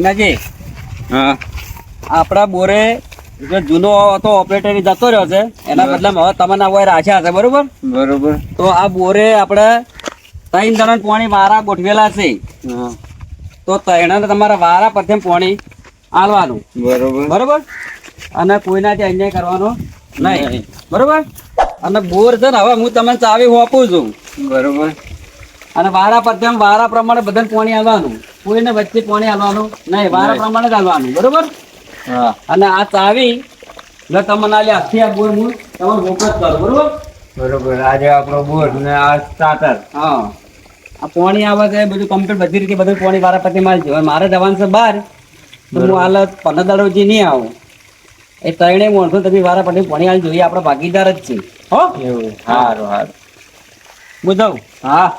નાજી હા આપણા બોરે જે જૂનો હતો ઓપરેટર જતો રહ્યો છે એના બદલામાં હવે તમને હવે રાખ્યા છે બરોબર. બરોબર. તો આ બોરે આપણે 3 જણા પાણી વારા ગોઠવેલા છે. હા તો તૈણાને તમારા વારા પરથી પાણી આલવાનું બરોબર. બરોબર. અને કોઈનાથી અન્યાય કરવાનો નહીં બરોબર. અને બોર છે ને હવે હું તમને ચાવી આપું છું બરોબર. અને વારા પરથી વારા પ્રમાણે બધાને પાણી આલવાનું, કોઈને વચ્ચે પાણી આલવાનું નહીં, વારા પ્રમાણે જ આલવાનું બરોબર. હા અને આ ચાવી એટલે તમને આલી આખી આ બોર હું તમે વોકસ કરો બરોબર. બરોબર. આજે આપણો બોર ને આ સ્ટાર્ટર. હા આ પાણી આવે છે બધું કમ્પ્લીટ બધી રીતે બધું પાણી વારા પરથી મારી છે. મારે જવાનું છે બહાર તો હું હાલ 15 દાડો જે નહીં આવું એ ત્રણેય માણસો તમે વારા પરથી પાણી આલી જોઈએ, આપણે ભાગીદાર જ છે. હો એવું સારું સારું. હું જાઉં. હા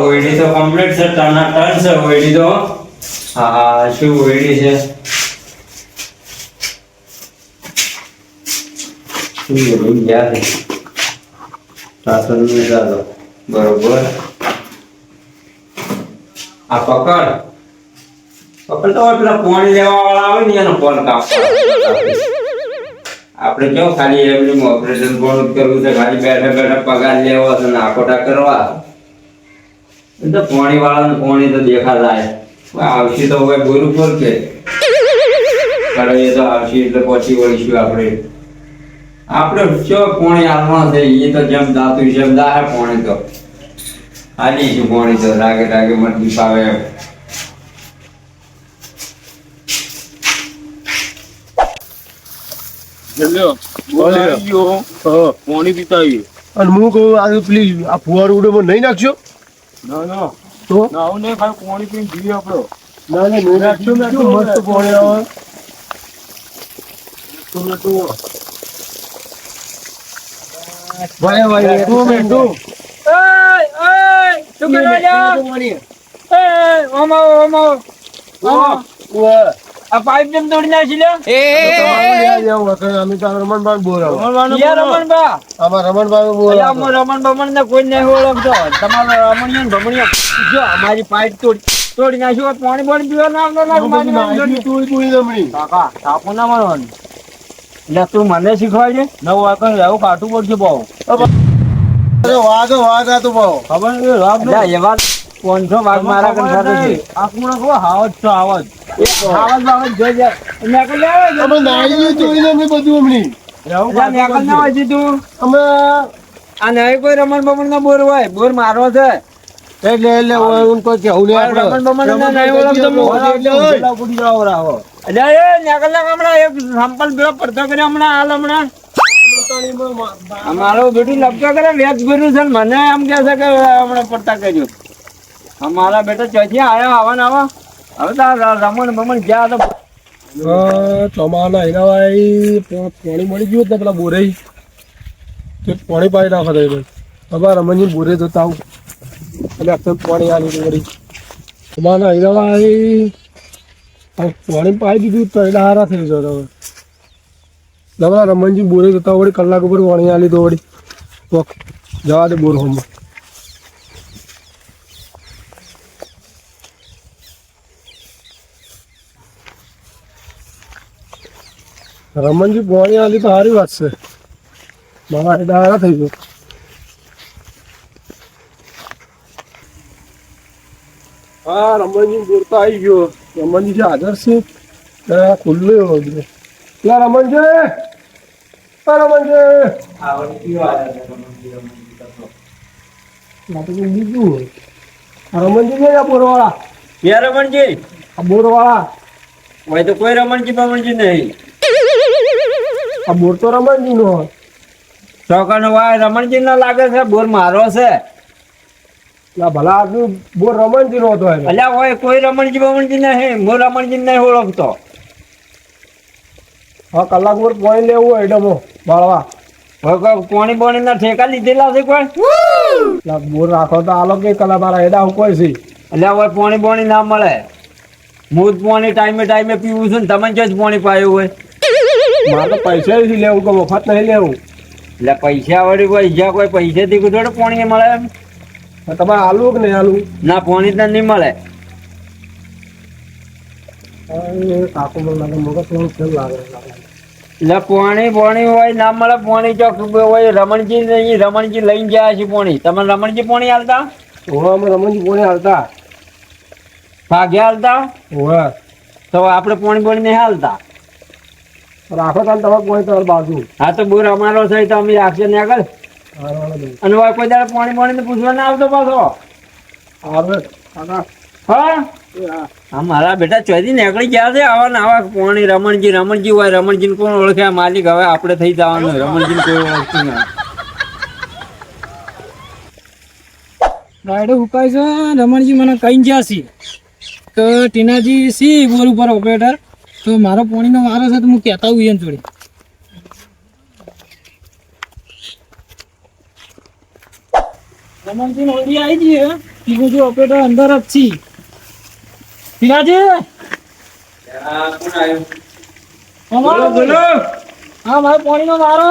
ઓઈડી તો કમ્પ્લીટ છે. ટર્ન છે ઓઈડી તો. હા શું ઓઈડી છે? શું ઓઈડી ગયા છે? સ્ટાર્ટરનું ચાલો બરોબર. આ પકડ પકડ તો પેલા પાણી લેવા વાળા આવે ને એનો ફોન કાપવા. આપણે કેવું ખાલી એમની ઓપરેશન પણ કરવું છે, ખાલી બેઠા બેઠા પગાર લેવો છે ને આકોટા કરવા. એ તો પાણી વાળાને પાણી તો દેખાડાય આવશે તો હવે બોર ઉપર કે એ તો આવશે એટલે પછી વળીશું આપણે શું પાણી આવવાનું છે એ તો જેમ દાતું જેમ દાહે પાણી તો હાલીશું પાણી તો રાગે રાગે મરજી પાવે એમ. પાણી પીતા આવીએ. અને હું કહું આ પ્લીઝ આ ફુવારો ઉડે નહીં નાખશો. ના ના તો નાવું નહીં, ખાલી પાણી પીને જીવીએ આપણો. ના ના નહીં નાખશો ને કેવું મસ્ત પાણી આવે. ભાઈ ભાઈ એટલું મેંઢું. શું કરવા જા? આ પાઇપ જેમ તોડી નાખી લે. અમે તો રમણભાઈ બોર આવે. રમણબા આમાં રમણભાઈ બોર અલ્યા હું રમણ બમણ ને કોઈ નહીં ઓળખતો. તમારો રમણીયો ને ભમણીયો જો અમારી પાઇપ તોડી નાખ્યું હોત, પાણી પાણી પીવા ના આવતો ના મારી નાખ્યું. કાકા તાપો ના મારવાનું. એટલે તું મને શીખવાડજે. નવ વાગે એવું કાઢવું પડશે બહુ. વાઘ વાઘ આ તો ભાવ ખબર નહીં વાઘ એવા 500 વાઘ મારા કરતા છે. આખું કહો હાવજ છો હાવજ હાવજ બાવજ જોઈ જાય. મેકલ ના હોય અમે નાઈ જોઈને અમે બધું હમણી મેકલ ના હોય તું. અમે આ નહીં કોઈ રમણ બમણ ના બોર હોય, બોર મારો છે. એટલે એટલે હું કોઈ કેવું નહીં આપણે રમણ બમણ ના નહીં ઓળખતો હું. અલ્યા એ મેકલ ના હમણાં એક સંપલ પેલો પડતો કરે હમણાં હાલ હમણાં અમારો બેટું લપતો કરે વેચ ભર્યું છે ને મને એમ કે છે કે હમણાં પડતા કર્યો. અમારા બેટા ચોથી આવ્યા આવવાને આવા હવે તો રમણ બમણ ગયા તો ચોમાના હીરાભાઈ પાણી મળી ગયું ને પેલા બોરે પાણી પાઈ નાખો તો હવે રમણજી બોરે જતા આવું એટલે અત્યારે પાણી આ લીધું વળી ચોમાના હીરાભાઈ પાણી પાઈ દીધું તો એટલે હારા થઈ જતો હવે નવરા રમણજી બોરે જતા વળી કલાક ઉપર પાણી આ લીધું વળી તો જવા દે બોર હોમમાં. રમણજી પાણી આલી તો સારી વાત છે, મારા એટલે હારા થઈ ગયો. હા રમણજી બોર તો આવી ગયો. રમણજી જે હાજર છે ખુલ્લું હોય ત્યાં રમણજી બીજું રમણજી ને બોરવાળા ક્યાં રમણજી? આ બોરવાળા હોય તો કોઈ રમણજી બમણજી નહીં. આ બોર તો રમણજી નો ચોકાનો વાય રમણજી ના લાગે છે, બોર મારો છે. ભલા આદમી બોર રમણજી નો હતો. અલ્યા હોય કોઈ રમણજી બમણજી નહીં, હું રમણજી નહીં ઓળખતો. હા કલાક ઉપર પાણી લેવું હોય ડમો બાળવા પાણી બોણી ના ઠેકા લીધેલા છે કોઈ? બોર રાખો તો આલો કે કલા મારા એડા હું કોઈ છે. અલ્યા હોય પાણી બોણી ના મળે. હું જ પાણી ટાઈમે ટાઈમે પીવું છું ને તમે જ પાણી પાયું હોય. મારે તો પૈસા લેવું કે મફત નહીં લેવું. એટલે પૈસા વળી કોઈ જ્યાં કોઈ પૈસેથી થોડું પાણી મળે એમ. તમારે આલુ કે નહીં આલુ? ના પાણી તો નહીં મળે. કાકુ મને લાગે મગજ થોડું ફેલ લાગે એટલે પોણી હોય ના મળે પોણી ચોક હોય રમણજી લઈને ગયા છે પોણી તમે રમણજી પોણી હાલતા ઓવા અમે રમણજી પોણી હાલતા ભાગ્યા હાલતા ઓવા તો આપણે પોણી નહીં હાલતા રાખો તાન તમારે પોણી તમારી બાજુ હા તો બોર અમારો છે તો અમે રાખશે ને આગળ અને હવે કોઈ દાડે પોણી પૂછવા ના આવતો પાછો હા હા મારા બેટા ચોથી નીકળી ગયા છે આવા ને આવા પોણી રમણજી હોય રમણજી કોણ ઓળખે માલિક હવે આપણે થઈ જવાનું રમણજી કોઈ ઓળખતું ના રાયડો હુકાય છે રમણજી મને કઈ ગયા છે તો ટીનાજી સી બોર ઉપર ઓપરેટર તો મારો પોણીનો વારો છે તો હું કહેતા હું એમ જોડે રમણજી ઓડી આવી જઈએ બીજું જો ઓપરેટર અંદર જ છી ટીનાજી બોલો હા મારો પોણીનો વારો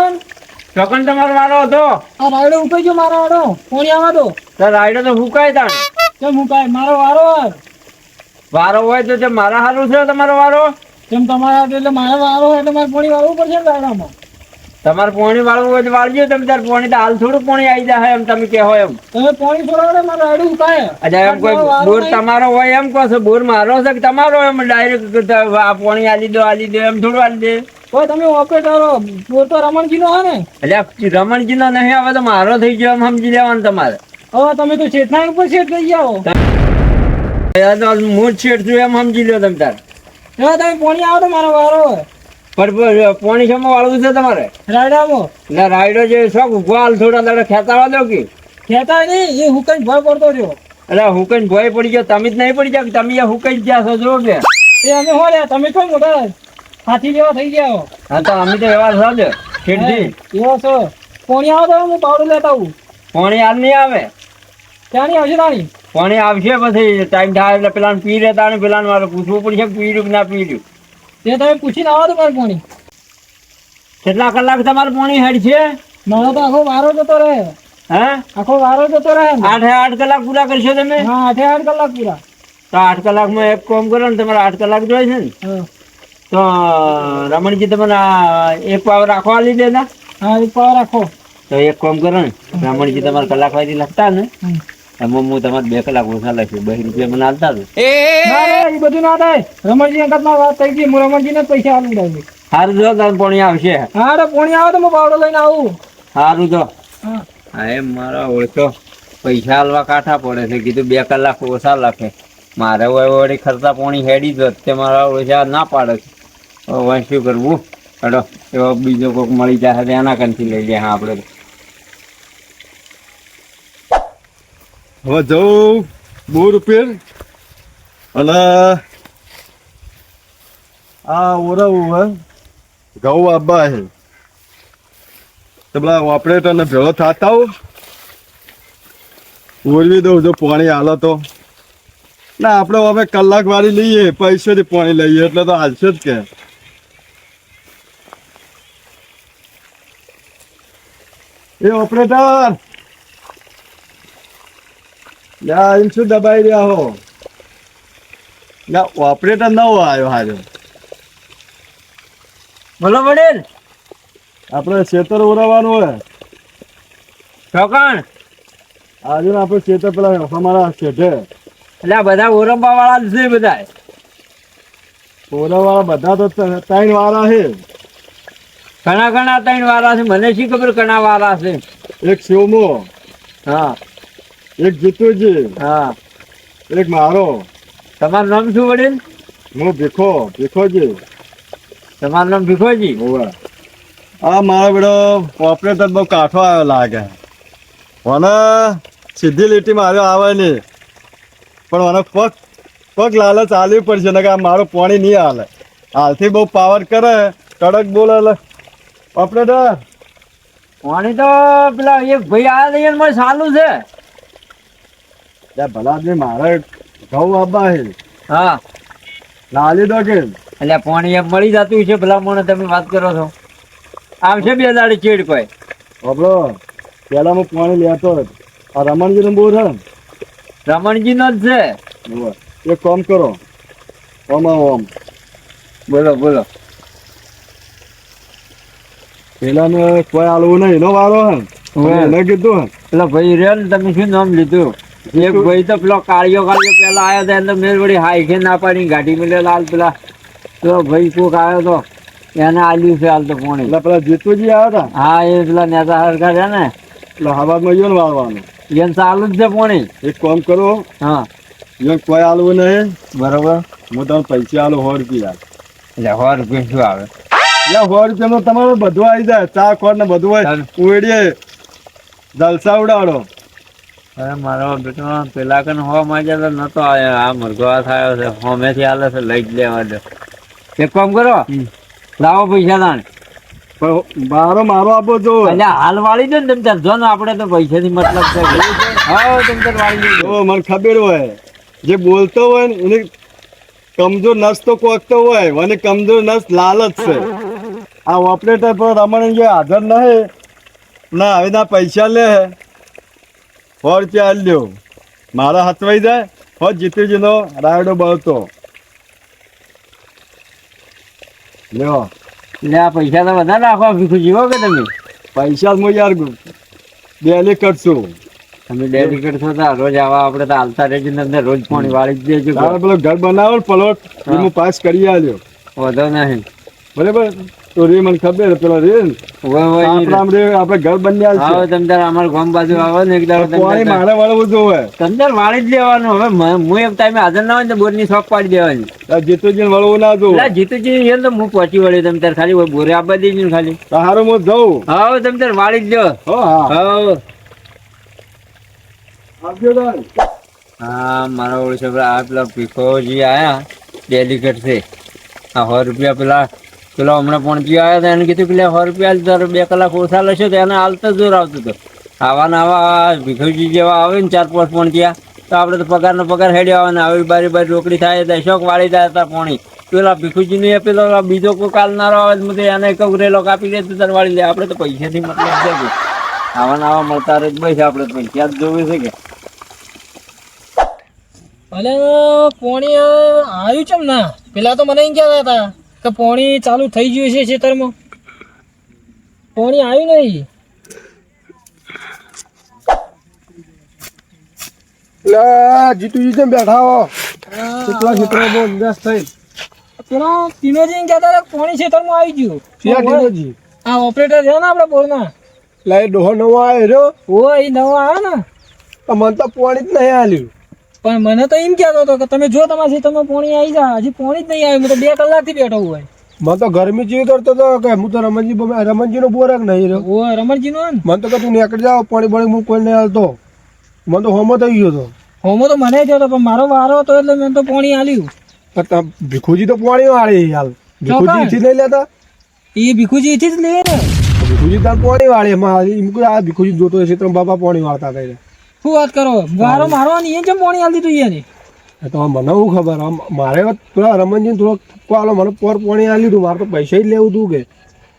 ચોકન તમારો વારો હતો આ રાયડો ઉકાઈ ગયો મારો વારો પોણી આવા દો તો રાયડો તો ફૂકાય તાણ કેમ મુકાય મારો વારો વારો હોય તો તે મારા હારું છે તમારો વારો કેમ તમારા એટલે મારો વારો હોય એટલે મારે પોણી વાળવું પડશે ને રાયડામાં તમારે પોણી વાળવું હોય તો વાળજો તમે તાર પોણી તો હાલ થોડું પોણી આવી જાય એમ તમે કહો એમ તમે પોણી છોડાવો મારો રાયડું ઉકાય અચ્છા એમ કોઈ બોર તમારો હોય એમ કહો છો બોર મારો છે કે તમારો એમ ડાયરેક્ટ આ પોણી આલી દો એમ થોડું આલી દે કોઈ તમે ઓપરેટરો બોર તો રમણજી નો હે ને એટલે રમણજી નો નહીં આવે તો મારો થઈ ગયો એમ સમજી લેવાનું તમારે હવે તમે તો શેઠના ઉપર શેઠ થઈ જાઓ હું છેડ છું એમ સમજી લો તમે તાર હવે તમે પોણી આવો તો મારો વારો હોય પણ પોણી શેમાં વાળવું છે તમારે રાયડામાં એટલે રાયડો જે શોખ ઉભા થોડા દાડા ખેંચાવા દો કે ખેતા નહીં એ હુકન ભય પડતો રહ્યો એટલે હુકન ભોય પડી ગયો તમે જ નહીં પડી જાવ તમે હુકઈ ગયા છો જો કે એ અમે હો લ્યા તમે કેમ મોટા હાથી જેવા થઈ ગયા હો હા તો અમે તો એવા છો જ ખેડથી એવો છો પોણી આવો તો હું પાવડું લેતા આવું પોણી હાલ નહીં આવે ત્યાંની આવશે તાણી પાણી આવશે પછી ટાઈમ થાય એટલે પેલા પી લેતા ને પેલા મારે પૂછવું પડશે પી રહ્યું કે ના પી રહ્યું તે તમે પૂછીને આવો તો મારે પોણી કેટલા કલાક તમારે પાણી હેડ છે મારો તો આખો વારો જતો રહે હે આખો વારો જતો રહે 8 કલાક પૂરા કરશો તમે હા 8 કલાક પૂરા તો 8 કલાકમાં એક કામ કરો ને તમારે 8 કલાક જોઈએ છે ને હા તો રમણજી તમને એક પાવ રાખવા લીધે ના હા એક પાવ રાખો તો એક કામ કરો ને રમણજી તમારે કલાક વાળી લખતા ને એમાં હું તમારે 2 કલાક ઓછા લખ્યું 2 રૂપિયા મને હાલતા ના, એ બધું ના થાય રમણજી અંગતમાં વાત થઈ ગઈ હું રમણજીને જ પૈસા આલું દઉં સારું જો તમે પાણી આવશે હા તો પોણી આવે તો હું પાવડો લઈને આવું સારું જો હા હા એમ મારા ઓળખો પૈસા હાલવા કાઠા પડે છે કીધું 2 કલાક ઓછા લખે મારે વળી ખર્ચા પાણી હેડી જ તે મારા ઓછા ના પાડે છે હવે શું કરવું હેડો એવો બીજો કોઈક મળી જશે તો એના કંથી લઈ લે હા આપણે હવે જવું બોર ઉપર અને આ ઓરવું હે ઘઉં આબા હે તો પેલા ઓપરેટર ને ભેળો થતા હોઉં ઓરવી દઉં જો પાણી હાલો તો ના આપણે હવે કલાક વાળી લઈએ પૈસેથી પાણી લઈએ એટલે તો હાલશે જ કે એ ઓપરેટર યા એમ શું દબાઈ રહ્યા હો ના ઓપરેટર નવો આવ્યો હાજો બોલો વડીલ આપણે ખેતર ઓરવાનું હોય ચોકણ આજે આપણે ખેતર પેલા અમારા શેઠે એટલે આ બધા ઓરંબા વાળા જ છે બધા ઓરવાળા બધા તો 3 વાળા છે ઘણા 3 વાળા છે મને શી ખબર ઘણા વાળા છે એક શિવમો હા એક જીતુજી હા એક મારો તમારું નામ શું વડીલ હું ભીખોજી તમારું નામ ભીખોજી હોવે આ મારો બેડો ઓપરેટર બહુ કાઠો આવ્યો લાગે મને સીધી લીટી માર્યો આવે નહીં પણ મને પગ લાલચ આલવી પડશે ને કે આ મારું પાણી નહીં હાલે હાલથી બહુ પાવર કરે કડક બોલે એટલે ઓપરેટર પાણી તો પેલા એક ભાઈ આ લઈને મને સારું છે ત્યાં ભલા આદમી મારે ઘઉં આપવા છે હા લાલી દો કે એટલે પાણી એમ મળી જતું છે ભલા મને તમે વાત કરો છો આવશે 2 દાડે ચેડ કોઈ આપણો પેલા હું પાણી લેતો જ આ રમણજીનું બોર છે રમણજી નો જ છે હોવે. એક કામ કરો ઓમ બોલો બોલો. પેલાને કોઈ આલવું નહીં એનો વારો હે હવે. એને કીધું હે પેલા ભાઈ રહ્યો ને તમે શું નામ લીધું? એક ભાઈ તો પેલો કાળિયો પેલા આવ્યો હતો એને મેં વળી હાઈકે ના પાડી ગાડી મેલે લાલ પેલા પેલો ભાઈ કોક આવ્યો તો એને આલ્યું છે હાલ તો પોણી. એટલે પેલા જીતુજી આવ્યા હતા હા એ પેલા નેતા સરકાર છે ને એટલે હવામાં ગયો ને વાળવાનું. એને ચાલુ જ છે પોણી. એક કામ કરો હા એને કોઈ આલવું નહીં બરોબર. હું તમને પૈસા આલું 100 રૂપિયા. એટલે 100 રૂપિયા શું આવે? એટલે 100 રૂપિયામાં તમારે બધું આવી જાય ચા ખોર ને બધું હોય ઉડીએ જલસા ઉડાડો. અરે મારો બેટો પેલા કન હોવા માંગે તો નતો આવ્યો. આ મરઘવા થયો છે હોમેથી હાલે છે લઈ જ લેવા દો. એક કામ કરો લાવો પૈસા તાણ. પણ મારો આપો જો એટલે હાલ વાળી દો ને તમે તાર જો ને આપણે તો પૈસાથી મતલબ છે. હા તમે તાર વાળી દો. જો મને ખબર હોય જે બોલતો હોય ને એને કમજોર નસ તો કોકતો હોય અને કમજોર નસ લાલચ છે. આ ઓપરેટર પર રમણ જે હાજર નહીં ના હવે ના પૈસા લે 100 રૂપિયા આલી દો મારા હચવાઈ જાય હો જીતુજીનો રાયડો બળતો લ્યો. એટલે આ પૈસા તો વધારે રાખો ભીખુજી હો કે તમે. પૈસા હું યાર ડેલી કરશું. તમે ડેડિકેટ છો તો રોજ આવા આપણે તો હાલતા રહેજો ને અંદર રોજ પાણી વાળી જ દેજો. તારે પેલો ઘર બનાવો ને પ્લોટ એ હું પાસ કરી આલ્યો વધો નહીં. બરાબર તો રે મને ખબર પેલો રે ને આપણે ઘર બની આવો તમે તાર અમારા ગામ બાજુ આવો ને એક દાડો પાણી મારે વળવું જોવે તમે તાર વાળી જ લેવાનું. હવે હું એક ટાઈમે હાજર ના હોય ને તો બોરની શોપ પાડી દેવાની. જીતુજી વળવું ના જોવે. એટલે જીતુજી એમ તો હું પહોંચી વળી તમે તાર ખાલી બોરે આપવા દેજો ને ખાલી. હારું હું જઉં. હા તમે તાર વાળી જ લો. હો હા હા આવજો તાર. હા મારા ઓળશે આ પેલા ભીખોજી આયા ડેલિકેટ છે. આ 100 રૂપિયા પેલો હમણાં પહોંચી આવ્યા હતા એને કીધું પેલા 100 રૂપિયા તારે 2 કલાક ઓછા લેશો તો એને હાલતા જોર આવતું હતું. આવા ને આવા ભીખોજી જેવા આવે ને 4-5 પહોંચ્યા તો આપણે તો પગારનો પગાર હેડી આવે ને આવી બારી રોકડી થાય તો શોખ વાળી જાય હતા પોણી. પેલા ભીખુજીને એ પેલો બીજો કોઈ કાલનારો આવે તો એને કહું રેલો કાપી દે તાર વાળી લે. આપણે તો પૈસાથી મતલબ છે. આવા ને આવા મળતા રહે બસ આપણે પૈસા જ જોવે છે કે. અલે પોણી આવ્યું ચમ ના પેલા તો મને એમ કહેતા હતા કે પોણી ચાલુ થઈ ગયું છે ખેતરમાં. પોણી આવ્યું નહીં. જીતુજી જેમ બેઠા હો કેટલા ક્ષેત્રમાં ઇન્વેસ્ટ થઈ પેલા ટીનોજી એમ કહેતા હતા કે પોણી ખેતરમાં આવી ગયું. ક્યાં ટીનોજી? આ ઓપરેટર છે ને આપડે બોરના. એટલે એ ડોહો નવો આવ્યો ઓ એ નવો આવ્યો ને મને તો પાણી જ નહીં આલ્યું. પણ મને તો એમ કહેતો હતો કે તમે જો તમારા ખેતરમાં પોણી આવી જાય. હજી પોણી જ નહીં આવ્યું. હું તો 2 કલાકથી બેઠો હોય. મને તો ગરમી જેવી કરતો હતો કે હું તો રમણજી નો બોરક નહીં રહ્યો. ઓ રમણજી નો ને મને તો કે તું નીકળી જાવ પાણી પાણી હું કોઈ નહીં હાલતો. મને તો હોમો થઈ ગયો હતો. હોમો તો મને થયો હતો પણ મારો વારો હતો એટલે મેં તો પોણી આલ્યું. ભીખુજી તો પાણી વાળી હાલ ભીખુજી થી નહીં લેતા. એ ભીખુજી થી જ લે ને. ભીખુજી તાર પાણી વાળી એમાં આ ભીખુજી જોતો હશે તો બાપા પાણી વાળતા હતા. શું વાત કરો વારો મારવાની એ કેમ પોણી આલી દીધું એને. તો મને શું ખબર મારે પેલા રમણજી થોડોક આલો મને પાણી આલી હતું. મારે તો પૈસા જ લેવું હતું કે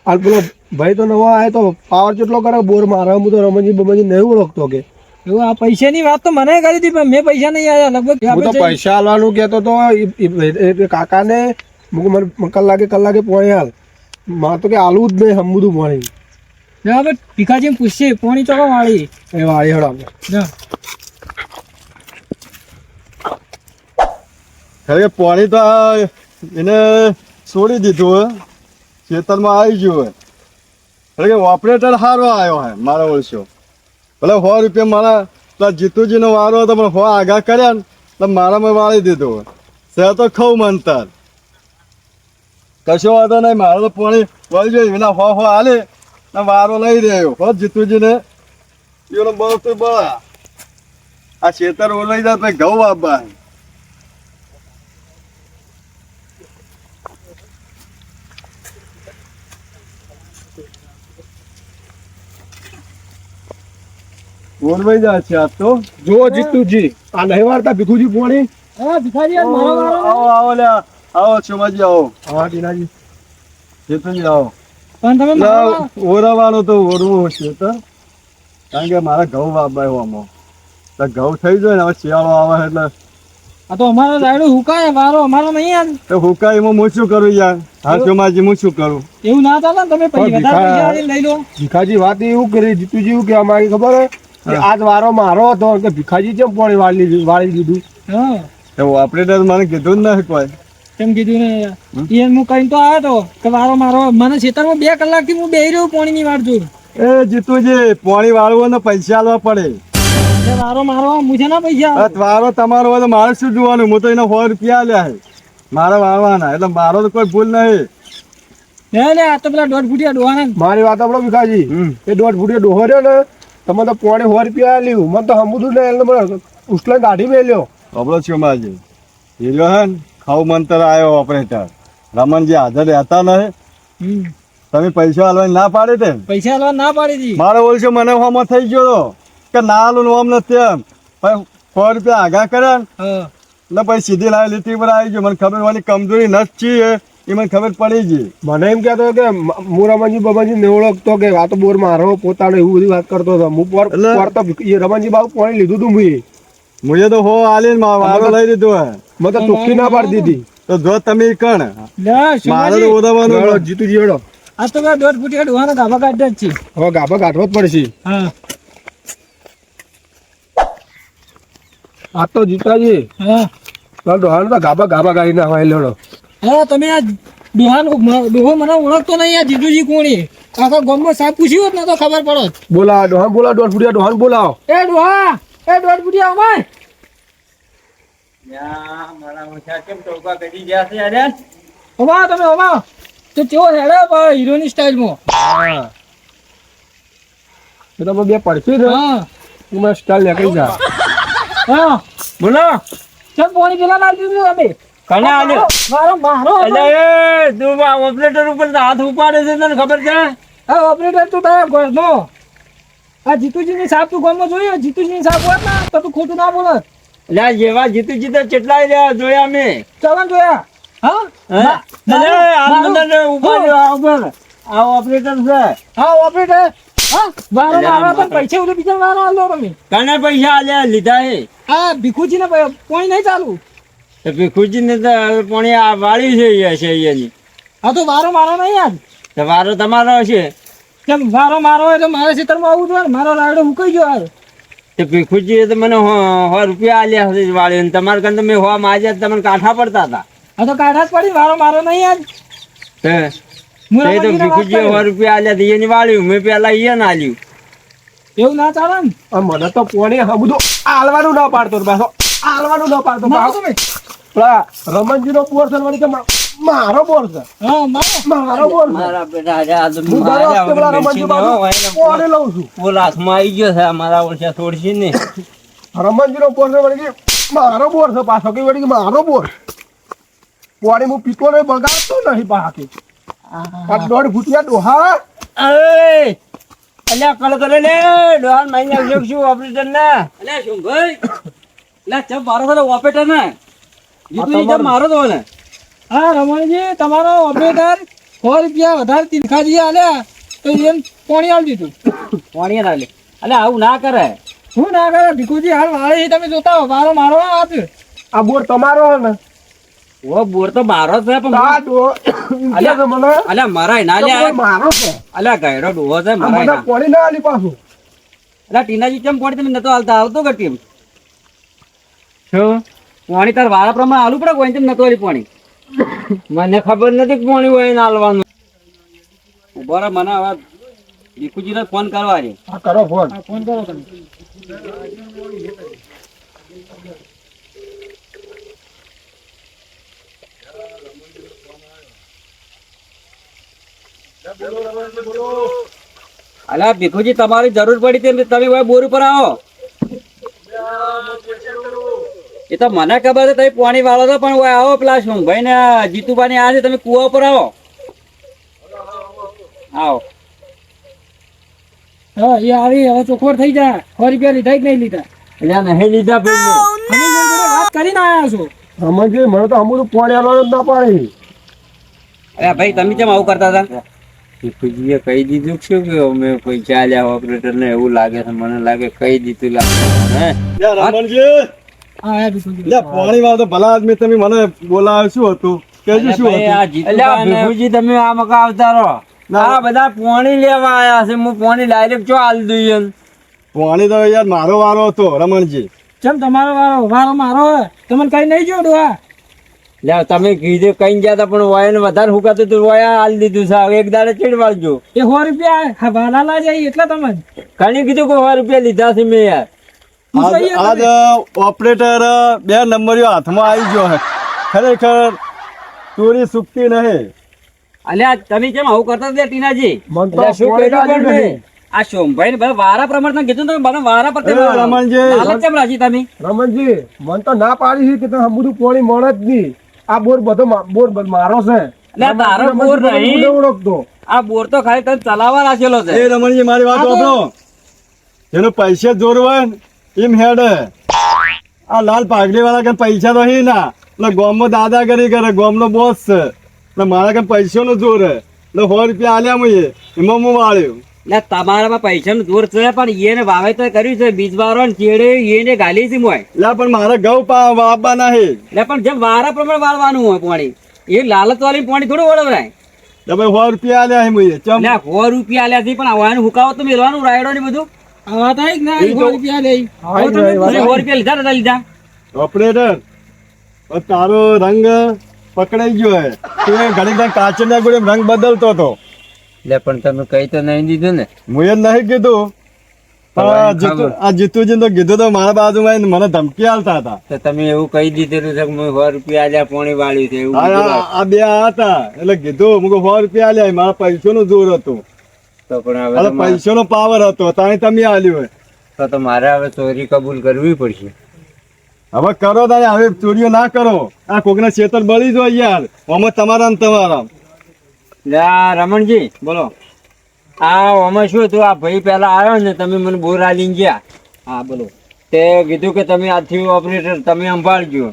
હાલ પેલો ભાઈ તો નવો આવે તો પાવર કેટલો કરે બોર મારે. હું તો રમણજી બમણજી નહીં ઓળખતો કે એવું. આ પૈસાની વાત તો મને કરી હતી પણ મેં પૈસા નહીં આવ્યા લગભગ. હું તો પૈસા આલવાનું કહેતો તો કાકાને મને કલાકે પાણી હાલ. મારે તો કે આલવું જ નહીં હમું પાણી. હવે ભીખાજી પૂછશે પોણી ચોકો વાળી એ વાળી હડો હવે પાણી તો એને છોડી દીધું હોય ખેતરમાં આવી ગયું હોય. એટલે કે ઓપરેટર સારો આવ્યો હે મારો ઓળશો. ભલે 100 રૂપિયા મારા પેલા જીતુજીનો વારો હતો પણ 100 આગા કર્યા ને તો મારામાં વાળી દીધું હોય. સે તો ખઉ મંતર કશો વાંધો નહીં. મારે તો પાણી વળી જોઈએ એના 100 હાલે ને વારો લઈ રહ્યો હો જીતુજીને એનો બહુ તો બળા આ ખેતર ઓલાઈ જાય પછી ઘઉં આપવા. ઓરવાઈ જાય છે આજ તો. જો જીતુજી આ નહીં વાળતા ભીખુજી પાણી. હા ભીખાજી આજ મારો વારો ને. આવો આવો લ્યા આવો છોમાજી આવો. હા ટીનાજી જીતુજી આવો. પણ તમે મારો ઓરવાનું તો ઓરવું છે તો કારણ કે મારા ઘઉં વાપવાય આમાં તો ઘઉં થઈ જાય ને હવે શિયાળો આવે એટલે આ તો અમારો રાયડો હુકાય વારો અમારો નહીં યાર. તો હુકાઈમાં હું શું કરું યાર? હાથોમાંથી હું શું કરું? એવું ના ચાલે ને, તમે પણ વધારે પૈસા આલીને લઈ લો. ભીખાજી વાત એવું કરી, જીતુજી એવું કહેવા માંગે ખબર હે કે આજ વારો મારો હતો કે ભીખાજી કેમ પાણી વાળી દીધું. હા તો ઓપરેટર મને કીધું જ નથી કોઈ. તેમ કીધું ને યાર. ઈ હું કઈ તો આવ્યો તો કે વારો મારો, મને ખેતરમાં 2 કલાકથી હું બેહી રહ્યો પાણીની વાટ જોઈ. એ જીતુજી, પાણી વાળવું ને પૈસા આલવા પડે. એ વારો મારો મુજે ના પૈસા આ વારો તમારો હોય તો મારે શું જોવાનું? હું તો એને 100 રૂપિયા આલ્યા છે મારે વાળવાના, એટલે મારો તો કોઈ ભૂલ નહીં. લે આ તો પેલા 1.5 ફૂટિયા ડોહાના. મારી વાત આપણો ભીખાજી, એ 1.5 ફૂટિયો ડોહો રહ્યો ને, તમે તો પોણે 100 રૂપિયા આલ્યું, મને તો હમુદું ને એટલે મને ઉસલા કાઢી મેલ્યો. અબળો છું માજી હીરો હે ને, ખાવ મંતર આવ્યો ઓપરેટર રમણજી હાજર રહેતા નહીં. હમ. તમે પૈસા આલવાની ના પાડી દે. પૈસા આલવા ના પાડી દી. મારો ઓળખ્યો મને હોમાં થઈ ગયો કે ના આલું ને ઓમ નથી એમ. પણ 100 રૂપિયા આગા કરે ને હા એટલે પછી સીધી લાવી લીટી પર આવી ગયો. મને ખબર મારી કમજોરી નથી એ મને ખબર પડી ગઈ. મને એમ કહેતો કે હું રમણજી બાબાજી ને ઓળખતો કે આ તો બોર મારો પોતાનો, એવું બધી વાત કરતો હતો. હું પોર તો રમણજી બાબુ પાણી લીધું તું મુએ. મુજે તો હો આલીને મારો લઈ દીધો હે. મેં તો ચોખ્ખી ના પાડી દીધી. તો જો તમે કણ લે મારે તો શિવાજી, ઓદાવાનું. જીતુજી હેડો, આ તો પેલા 1.5 ફૂટિયા ડોહાના ગાભા કાઢ્યા જ છે. હવે ગાભા કાઢવો જ પડશે. હા આ તો જીતાજી હા ડોહાને તો ગાભા કાઢી નાખવા લેડો. હા તમે આ ડોહો મને ઓળખતો નહીં. આ જીતુજી કોણી આખા ગામમાં સાહેબ પૂછ્યું હોત ને તો ખબર પડત. બોલા ડોહાન, બોલા 1.5 ફૂટિયા ડોહાન બોલાવો. એ ડોહા, એ 1.5 ફૂટિયા અમાય. મારા ઓછા કેમ ટોકા કરી ગયા છે યાર? અમા તમે અમા તો કેવો હેડે હીરોની સ્ટાઇલમાં. એ તો બે પડશે ને, હા એમાં સ્ટાઇલ નીકળી જાય. હા બોલો ચલ પાણી પેલા નાખી દીધું અમે. કને આલ્યો? મારો મારો એટલે એ તું આ ઓપરેટર ઉપર તો હાથ ઉપાડે છે, તને ખબર છે? હા ઓપરેટર તું તારા ઘરનો. આ જીતુજીની સાપ તું ગામમાં જોયું? જીતુજીની સાપ હોત ને તો તું ખોટું ના બોલત. એટલે આ જેવા જીતુજી તો કેટલાય રહ્યા જોયા મેં. ચાલો ને જોયા. હા હે? એટલે આ મને ઉપાડ્યો આ ઉપર. આ ઓપરેટર છે. હા ઓપરેટર. હા વારો મારો પણ પૈસા ઉડે બીજા વારો આલો તમે. કને પૈસા આલ્યા લીધા હે? આ ભીખુજીને પાણી નહીં ચાલુ. તો ભીખુજી ને તો પાણી આ વાળી છે અહીંયાની. હા તો વારો મારો નહીં યાર. તો વારો તમારો હશે. કેમ વારો મારો હોય તો મારા ખેતરમાં આવવું જોઈએ ને. મારો રાયડો મુકાઈ ગયો યાર. તો ભીખુજીએ તો મને 100 રૂપિયા આલ્યા હશે વાળી ને. તમારે કને તો મેં 100 માજ્યા તો તમને કાંઠા પડતા હતા. હા તો કાઢા જ પડી. વારો મારો નહીં યાર. તો એ તો ભીખુજીએ 100 રૂપિયા આલ્યા તો એની વાળ્યું. મેં પેલા એને આલ્યું. એવું ના ચાલે ને. આ મને તો પોણી હા બધું આલવાનું ના પાડતો પાછો, આલવાનું ના પાડતો મારો પાછો. તમે. પેલા રમણજી નો બોર છે વળી કે મારો બોર છે, હા મારો. મારો બોર છે. મારા બેટા આજે આ તો હું દર વખતે પેલા રમણજી બાજુ પોણી લઉં છું. બોલ હાથમાં આવી ગયો છે. મારા ઓળખ્યા છોડશી ને. રમણજી નો બોર છે વળી કે મારો બોર છે પાછો, કે વળી કે મારો બોર. પોણી હું પીતો નહીં, બગાડતો નહીં બાકી. આ 1.5 ફૂટિયા ડોહા અરે અલ્યા કલ કરે લે ડોહાન માઈ નાખ્યો છું ઓપરેટર ને. અલ્યા શું ભાઈ? લે ચપ મારો છે ઓપરેટર ને. જીતુજી ચપ મારો તો ને. હા રમણજી તમારો ઓપરેટર 100 રૂપિયા વધારે તીનખાજી આલ્યા તો એમ પાણી આલી દીધું. પાણી ના લે. અલ્યા આવું ના કરે. હું ના કરે ભીખુજી હાલ વાળે છે, તમે જોતા હો. વારો મારો આપ. આ બોર તમારો ને? ઓ બોર તો મારો છે પણ આ ડો અલ્યા મને અલ્યા મરાય ના લે. બોર મારો છે. અલ્યા ગયડો ડોહો છે આ મરાય મને ના. પોણી ના આલી પાછું. અલ્યા ટીનાજી ચમ પાણી તમે નતો હાલતા? આવતો કે ટીમ શું પાણી તાર વાળા પ્રમાણે આલુ પડે કોઈ નતો હાલી પાણી? મને ખબર નથી કે પાણી હોય ને હાલવાનું. ઉભો રહે, મને હવે ભીખુજીને ફોન કરવા છે. આ કરો ફોન. ફોન કરો તમે. અલ્યા ભીખુજી તમારી જરૂર પડી હતી તમે હવે બોર ઉપર આવો. એ તો મને ખબર છે તમે પાણી વાળો છો પણ હવે આવો પેલા શું ભાઈ ને જીતુભાઈ આ છે તમે કુવા ઉપર આવો. આવો. હા એ આવી હવે ચોખવટ થઈ જાય. 100 રૂપિયા લીધા કે નહીં લીધા? એટલે નહીં લીધા ભાઈ. અમે એની જોડે વાત કરીને આવ્યા છો. રમણજી મને તો અમુક પોણી આલવાનું જ ના પાડી. અરે ભાઈ તમે કેમ આવું કરતા હતા? ભીખુજીએ કહી દીધું શું કે અમે પૈસા આલ્યા ઓપરેટર ને? એવું લાગે છે મને. લાગે કહી દીધું લાગે. હે યાર રમણજી હા ભીખુજી. એટલે પાણી વાળો તો ભલા આદમી તમે મને બોલાવ્યો શું હતું કેજો શું ભાઈ, આ હતું જીતુભાઈ અલ્યા ભીખુજી તમે આ મકા આવતા રહો. ના. આ બધા પોણી લેવા આયા છે, હું પોણી ડાયરેક્ટ ચો આલ દઉં એમ. પાણી તો યાર મારો વારો હતો રમણજી. ચમ તમારો વારો મારો હે? તમને કઈ નહીં જોડું હા? લે તમે કીધું કઈ ગયા તા પણ વાય ને વધારે હુકાતું હતું, વાયા આલ દીધું છે. હવે એક દાડે ચીડવાડજો. એ 100 રૂપિયા વાલા લા જાય એટલે તમે કણી કીધું કે 100 રૂપિયા લીધા છે મેં યાર. આજ ઓપરેટર 2 નંબરીઓ હાથમાં આવી ગયો હે. ખરેખર ચોરી સુકતી નહીં. અલ્યા તમે કેમ આવું કરતા હતા ટીનાજી? મન તો એટલે શું પોણી કર્યું લાગ્યું પણ નહીં. મેં? આ સોમભાઈ ને બધા વારા પ્રમાણે કીધું તમે બધા વારા પર એ રમણજી. હાલત કેમ રાખી તમે? રમણજી મન તો ના પાડી છે કે તમે બધું પોણી મળે જ નહીં. આ બોર બધો બોર મારો છે. એટલે તારો રમણજી બોર મને નહીં. નહીં ઓળખતો. આ બોર તો ખાલી તને ચલાવવા રાખેલો છે. એ રમણજી મારી વાત વાપરો. જેનો પૈસા જોર હોય ને એમ હેડ. આ લાલ પાઘડી વાળા કે પૈસા તો હી ના એટલે ગોમમાં દાદાગીરી કરે, ગોમનો બોસ છે એટલે મારા કે પૈસાનો જોર હે એટલે 100 રૂપિયા આલ્યા મુએ એમાં હું વાળ્યો. એટલે તમારામાં પૈસાનું જોર છે પણ એને વાવેતર કર્યું છે બીજ વારો ને ચેડે એને ગાલી છે મોય. એટલે પણ મારે ઘઉં વાવવા નહીં. એટલે પણ જેમ વારા પ્રમાણે વાળવાનું હોય પાણી એ લાલચ વાળી પાણી થોડું વળવરાય. એટલે ભાઈ 100 રૂપિયા આલ્યા હે મુએ ચમ. એટલે 100 રૂપિયા આલ્યા છે પણ આવાનું હુકાવો તો મેળવાનું રાયડો ને બધું. આ વાત આવી કે ના? એ તો- 100 રૂપિયા લઈ હા, એ હવે વાત તમે તમે 100 રૂપિયા લીધા નતા લીધા? ઓપરેટર હવે તારો રંગ પકડાઈ ગયો હે. તું એ ઘડીક વાર કાચના ગોળે રંગ બદલતો હતો. લે પણ તમે કઈ તો નહીં દીધું ને. મુએ જ નહીં કીધું પણ આ જીતુજી તો કીધું તો મારા બાજુમાં આવીને મને ધમકી આલતા હતા. તો તમે એવું કહી દીધેલું છે કે મેં 100 રૂપિયા આલ્યા પોણી વાળ્યું છે એવું કીધું. આ બે હતા એટલે કીધું મુકો 100 રૂપિયા આલ્યા મારા પૈસાનો જોર હતું તો પણ હવે એટલે તો મારે- પૈસાનો પાવર હતો તાણે તમે આલ્યું હોય. તો મારે હવે ચોરી કબૂલ કરવી પડશે. હવે કરો તારે હવે ચોરીઓ ના કરો. આ કોકના છેતર બળી જો યાર આમાં તમારા ને તમારા. લે આ રમણજી બોલો. આ આમાં શું હતું, આ ભાઈ પેલા આવ્યો ને તમે મને બોર આલીને ગયા. હા બોલો. તે કીધું કે તમે આજથી ઓપરેટર તમે સંભાળજો.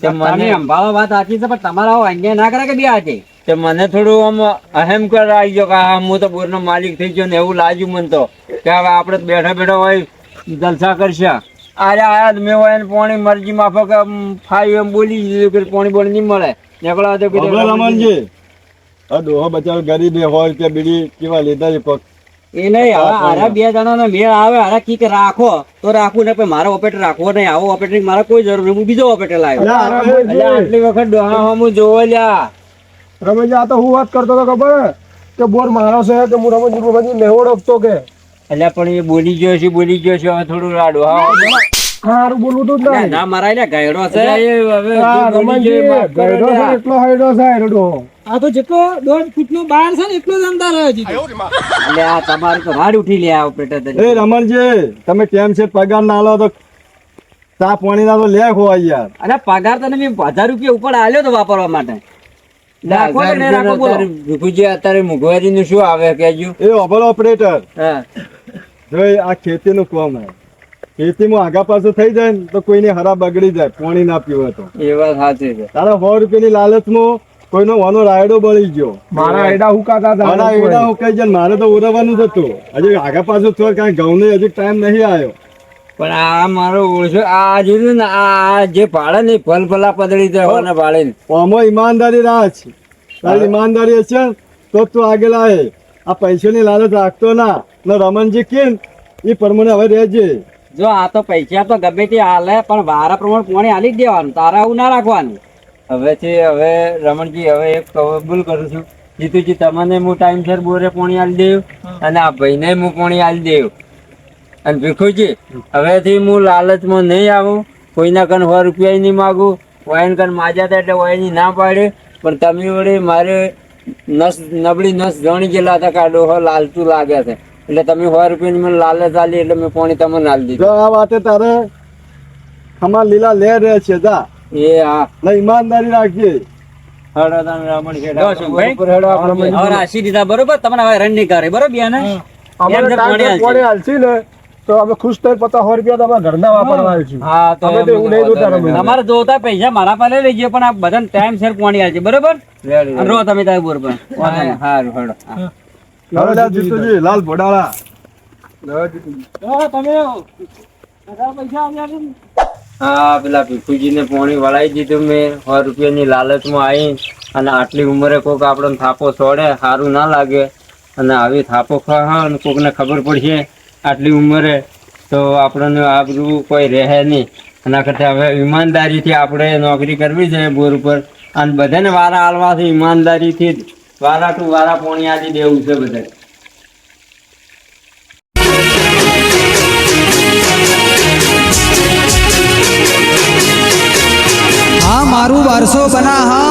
તે તમે મને સંભાળો વાત સાચી છે પણ તમારા આવો અન્યાય ના કરે કે બે આજે. તે મને થોડું આમ અહેમ કર આવી ગયો કે હા હું તો બોરનો માલિક થઈ ગયો ને એવું લાગ્યું મને તો કે હવે આપણે તો બેઠા બેઠા હોય જલસા કરશે. આરે આયા જ મેં હોય ને પાણી મરજી માફક ફાઈ એમ બોલી દીધું કે પાણી બોણી નહીં મળે. નીકળવા તો કીધું હવે રમણજી આ ડોહો બચારો ગરીબ 100 રૂપિયા બીડી કેવા લીધા છે કોક. એ નહીં હવે આરા બે જણાનો મેળ આવે આરા કીક રાખો તો રાખવું ને પણ મારો ઓપરેટર રાખવો નહીં. આવો ઓપરેટર મારે કોઈ જરૂર નહીં. હું બીજો ઓપરેટર લાવ્યો. અલ્યા, એટલે આટલી વખત ડોહા હું જોવો લ્યા. રમણજી આ તો હું વાત કરતો હતો ખબર હે? કે બોર મારો છે કે હું રમણજી નહીં ઓળખતો કે એટલે પણ એ બોલી ગયો છે હવે થોડું આ ડોહા સારું બોલવું તું જ નહીં. ના મારા એટલે ગાયડો છે. એટલે એ હવે હા, જે બોલી ગયો એ રમણજી માફ કરો ગયડો છે લ્યા. એટલો હાઈડો છે હાઈડો. આ તો જેટલો 1.5 ફૂટનો બાર છે ને એટલો જ અંદર રહ્યો છે. એટલે આ તમારું તો રાડ ઉઠી લે આ ઓપરેટર તરીકે. એ રમણજી તમે કેમ છે પગાર ના લો તો ચા પાણી ના તો લે હોય યાર. અરે પગાર તને મેં 1000 રૂપિયા ઉપર આલ્યો તો વાપરવા માટે. રાખો કે નહીં રાખો બોલો. અત્યારે ભીખુજી અત્યારે મોંઘવારીનું શું આવે કેજો. એ ઓપર ઓપરેટર હા જો આ ખેતીનું કામ હે. ખેતીમાં આગા પાછું થઈ જાય ને તો કોઈને હરા બગડી જાય પાણી ના પીવે તો. એ વાત સાચી છે. તારા 100 રૂપિયાની લાલચમાં કોઈનો વાનો રાયડો બળી ગયો. મારા આઈડા હુકાતા હતા. મારા એડા હું કહી જાય ને મારે તો ઉરવવાનું જ હતું. હજી આગા પાછું થોડ કાંઈ ઘઉંનો હજી ટાઈમ નહીં આવ્યો. પણ આ મારો ઓળખો આ જોયું ને આ જે ભાડે ને ફલ ફલા પદળી જવાના ભાડે ને. આમાં ઈમાનદારી રાખ. તારી ઈમાનદારી હશે ને તો જ તું આગળ આવે. આ પૈસાની લાલચ રાખતો ના ને રમણજી કેમ એ પ્રમાણે હવે રહેજે. જો આ તો પૈસા તો ગમે તે હાલે પણ વારા પ્રમાણે પાણી હાલી જ દેવાનું. તારા આવું ના રાખવાનું. હવેથી હવે રમણજી હવે એક કબૂલ કરું છું જીતુજી તમને હું ટાઈમસર બોરે પાણી આલી દેવું અને આ ભાઈને હું પાણી આલી દેવું. અને ભીખુજી હવેથી હું લાલચમાં નહીં આવું. કોઈના કન 100 રૂપિયા નહીં માગું. વાયન કન માજા હતા એટલે વાયની ના પાડે પણ તમે વળી મારે નસ નબળી નસ જાણી ગયેલા હતા કે આ ડોહો લાલચું લાગે છે એટલે તમે 100 રૂપિયાની મને લાલચ આલી એટલે મેં પાણી તમને આલી જો દીધું. આ વાતે તારે ખમા લીલા લે રહે છે જા એ હા ને ઈમાનદારી રાખજે. હળો તમે રમણ જો શેઠા. શું ભાઈ? ઉપર હેડો આપણે હવે રાશી દીધા બરોબર. તમને હવે રન નહીં કરે બરોબર બેન? અમારે એમ ટાઈમ પાણી પાણી હાલશી ને તો અમે ખુશ થઈ 50 રૂપિયા તો અમારા ઘરના વાપરવા આવીશું. હા તો અમે તો એવું નહીં જોતા રમણ. તમારે જોતા પૈસા મારા પાસે લઈ લેજો પણ આ બધાને ટાઈમ સર પાણી આવશે બરોબર. રેડી, અને રો તમે તારે બોર પર સારું હેડો. હા. હવે લે જીતુજી લાલ ભોડાળા. હા, તમે 1000 પૈસા આપ્યા છે ને? હા પેલા ભીખુજીને પોણી વળાઈ દીધું મેં 100 રૂપિયાની લાલચમાં આવી અને આટલી ઉંમરે કોક આપણને થાપો છોડે સારું ના લાગે અને આવી થાપો ખાય અને કોકને ખબર પડશે આટલી ઉંમરે તો આપણને આબરૂ કોઈ રહે નહીં. એના કરતા હવે ઈમાનદારીથી આપણે નોકરી કરવી છે બોર ઉપર અને બધાને વારા આલવાથી ઈમાનદારીથી જ વારા ટુ વારા પોણી આલી દેવું છે બધાને. હા મારું 1200 બના હા